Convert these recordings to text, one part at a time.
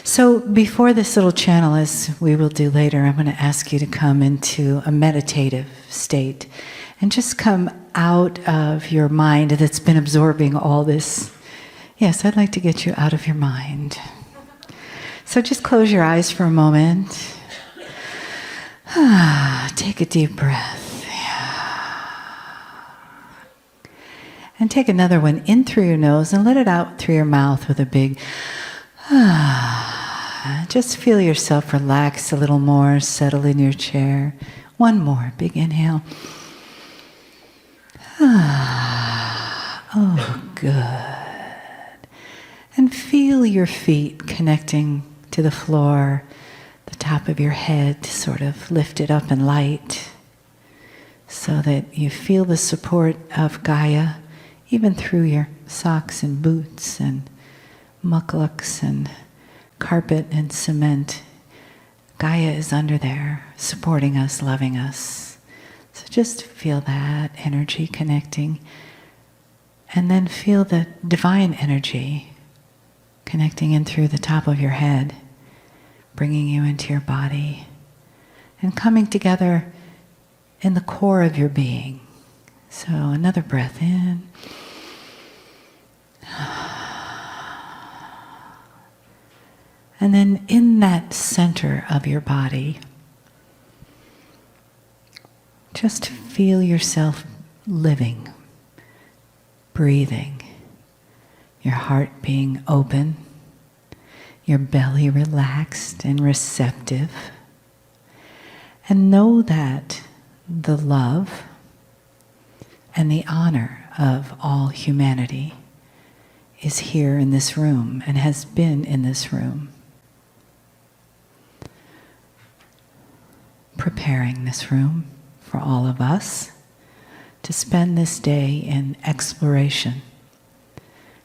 So before this little channel, as we will do later, I'm going to ask you to come into a meditative state and just come out of your mind that's been absorbing all this. Yes, I'd like to get you out of your mind. So just close your eyes for a moment. Take a deep breath. And take another one in through your nose and let it out through your mouth with a big just feel yourself relax a little more, settle in your chair. One more, big inhale. Oh, good. And feel your feet connecting to the floor, the top of your head sort of lifted up and light, so that you feel the support of Gaia even through your socks and boots and mucklucks and carpet and cement. Gaia is under there, supporting us, loving us. So just feel that energy connecting. And then feel the divine energy connecting in through the top of your head, bringing you into your body, and coming together in the core of your being. So another breath in. And then in that center of your body, just feel yourself living, breathing, your heart being open, your belly relaxed and receptive. And know that the love and the honor of all humanity is here in this room and has been in this room, preparing this room for all of us to spend this day in exploration,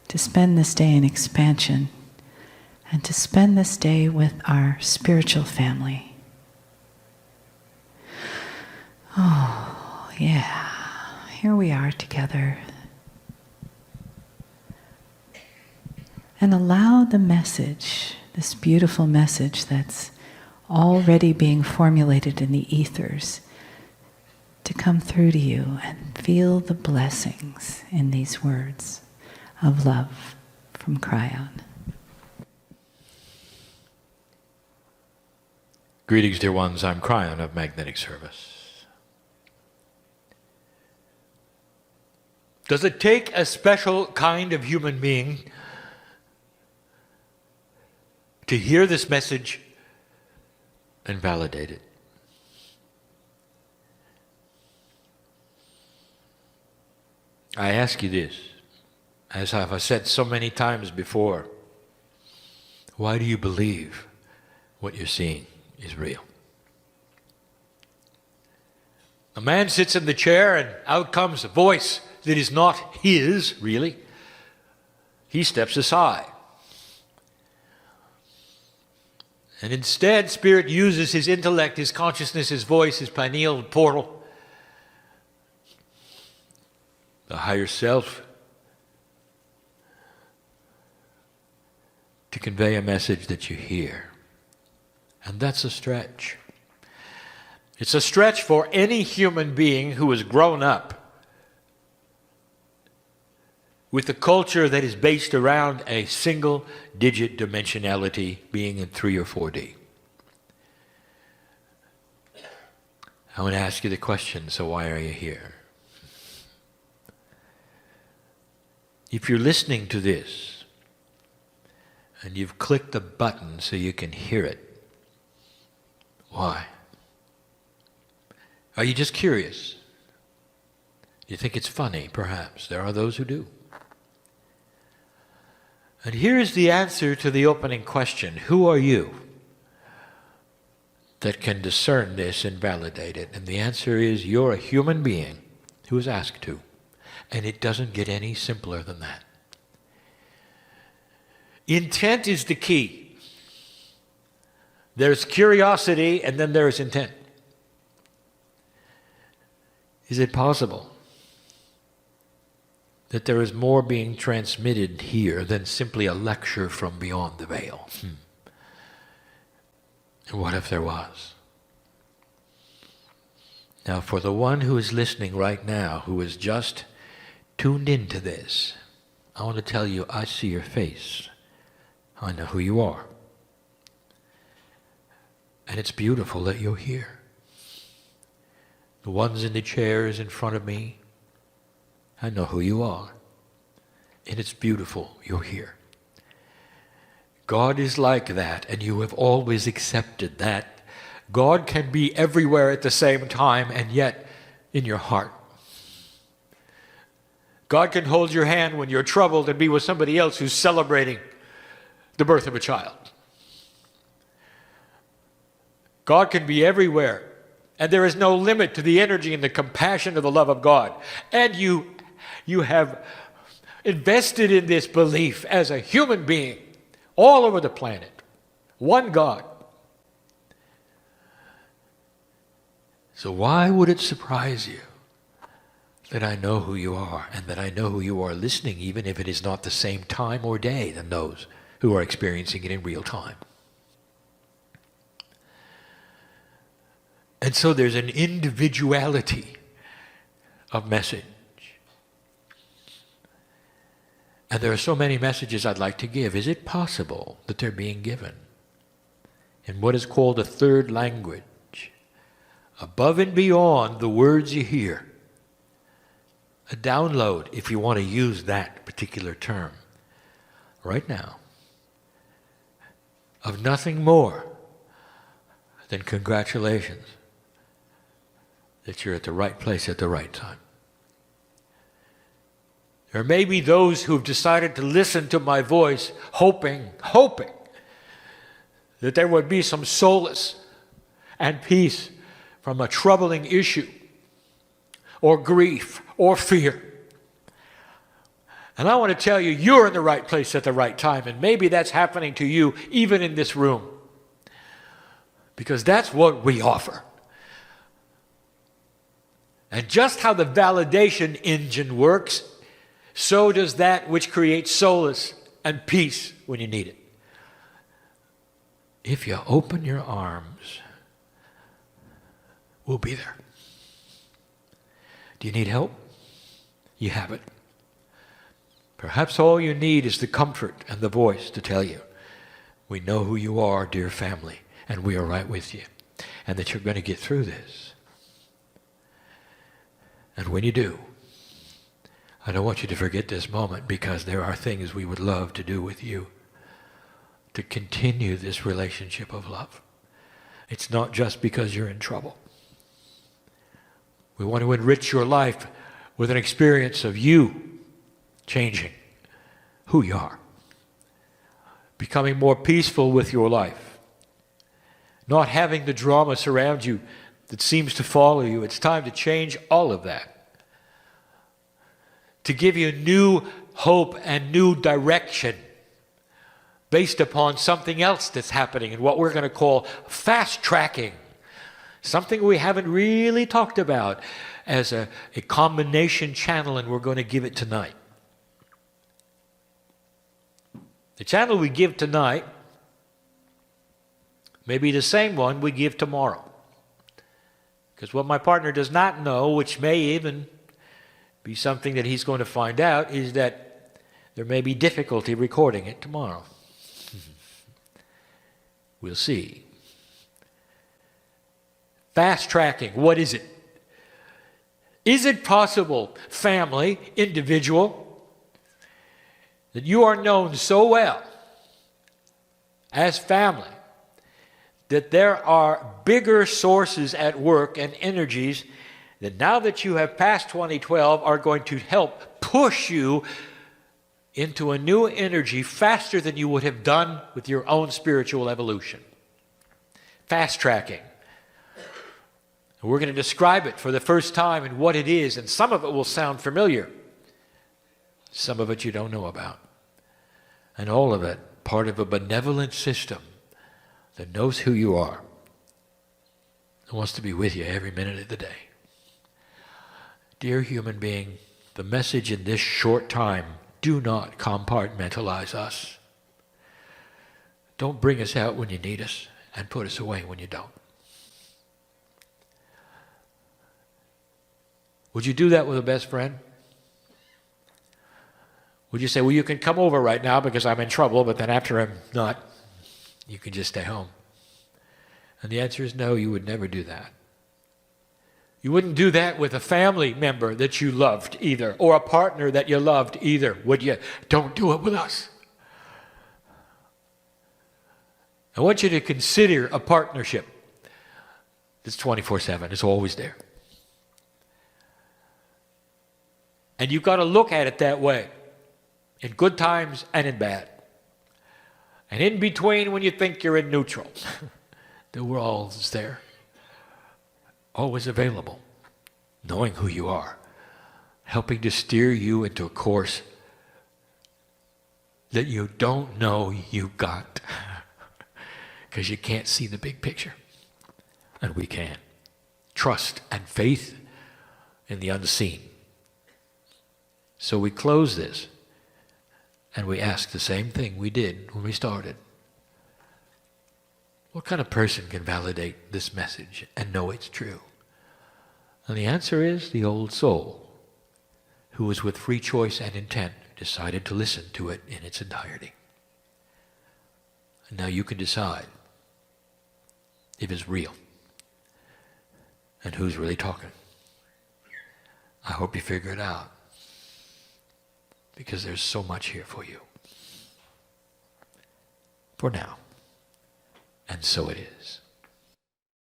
to spend this day in expansion, and to spend this day with our spiritual family. Oh, yeah. Here we are together. And allow the message, this beautiful message that's already being formulated in the ethers, to come through to you, and feel the blessings in these words of love from Kryon. Greetings, dear ones. I'm Kryon of Magnetic Service. Does it take a special kind of human being to hear this message and validate it? I ask you this, as I've said so many times before, why do you believe what you're seeing is real? A man sits in the chair and out comes a voice that is not his, really. He steps aside. And instead, Spirit uses his intellect, his consciousness, his voice, his pineal portal, the higher self, to convey a message that you hear. And that's a stretch. It's a stretch for any human being who has grown up with a culture that is based around a single-digit dimensionality, being in 3 or 4D. I want to ask you the question, so why are you here? If you're listening to this, and you've clicked the button so you can hear it, why? Are you just curious? You think it's funny, perhaps. There are those who do. And here is the answer to the opening question. Who are you that can discern this and validate it? And the answer is, you're a human being who is asked to. And it doesn't get any simpler than that. Intent is the key. There's curiosity and then there's intent. Is it possible that there is more being transmitted here than simply a lecture from beyond the veil? And what if there was? Now, for the one who is listening right now, who is just tuned into this, I want to tell you, I see your face. I know who you are. And it's beautiful that you're here. The ones in the chairs in front of me, I know who you are. And it's beautiful you're here. God is like that, and you have always accepted that. God can be everywhere at the same time, and yet in your heart. God can hold your hand when you're troubled and be with somebody else who's celebrating the birth of a child. God can be everywhere, and there is no limit to the energy and the compassion of the love of God. And you have invested in this belief as a human being all over the planet. One God. So why would it surprise you that I know who you are, and that I know who you are listening, even if it is not the same time or day than those who are experiencing it in real time? And so there's an individuality of message. And there are so many messages I'd like to give. Is it possible that they're being given in what is called a third language, above and beyond the words you hear? A download, if you want to use that particular term, right now, of nothing more than congratulations that you're at the right place at the right time. There may be those who have decided to listen to my voice, hoping that there would be some solace and peace from a troubling issue, or grief, or fear. And I want to tell you, you're in the right place at the right time, and maybe that's happening to you even in this room, because that's what we offer. And just how the validation engine works, so does that which creates solace and peace when you need it. If you open your arms, we'll be there. Do you need help? You have it. Perhaps all you need is the comfort and the voice to tell you, we know who you are, dear family, and we are right with you, and that you're going to get through this. And when you do, I don't want you to forget this moment, because there are things we would love to do with you to continue this relationship of love. It's not just because you're in trouble. We want to enrich your life with an experience of you changing who you are, becoming more peaceful with your life, not having the drama surround you that seems to follow you. It's time to change all of that, to give you new hope and new direction based upon something else that's happening and what we're going to call fast tracking, something we haven't really talked about as a combination channel, and we're going to give it tonight. The channel we give tonight may be the same one we give tomorrow. Because what my partner does not know, which may even be something that he's going to find out, is that there may be difficulty recording it tomorrow. We'll see. Fast tracking, what is it? Is it possible, family, individual, that you are known so well as family that there are bigger sources at work and energies that now that you have passed 2012 are going to help push you into a new energy faster than you would have done with your own spiritual evolution. Fast tracking. And we're going to describe it for the first time and what it is, and some of it will sound familiar. Some of it you don't know about. And all of it part of a benevolent system that knows who you are and wants to be with you every minute of the day. Dear human being, the message in this short time, do not compartmentalize us. Don't bring us out when you need us, and put us away when you don't. Would you do that with a best friend? Would you say, well, you can come over right now because I'm in trouble, but then after I'm not, you can just stay home? And the answer is no, you would never do that. You wouldn't do that with a family member that you loved either, or a partner that you loved either, would you? Don't do it with us. I want you to consider a partnership that's 24/7. It's always there. And you've got to look at it that way, in good times and in bad. And in between, when you think you're in neutral, the world is there, always available, knowing who you are, helping to steer you into a course that you don't know you got, because you can't see the big picture. And we can. Trust and faith in the unseen. So we close this, and we ask the same thing we did when we started. What kind of person can validate this message and know it's true? And the answer is the old soul, who was with free choice and intent, decided to listen to it in its entirety. And now you can decide if it's real and who's really talking. I hope you figure it out, because there's so much here for you. For now. And so it is.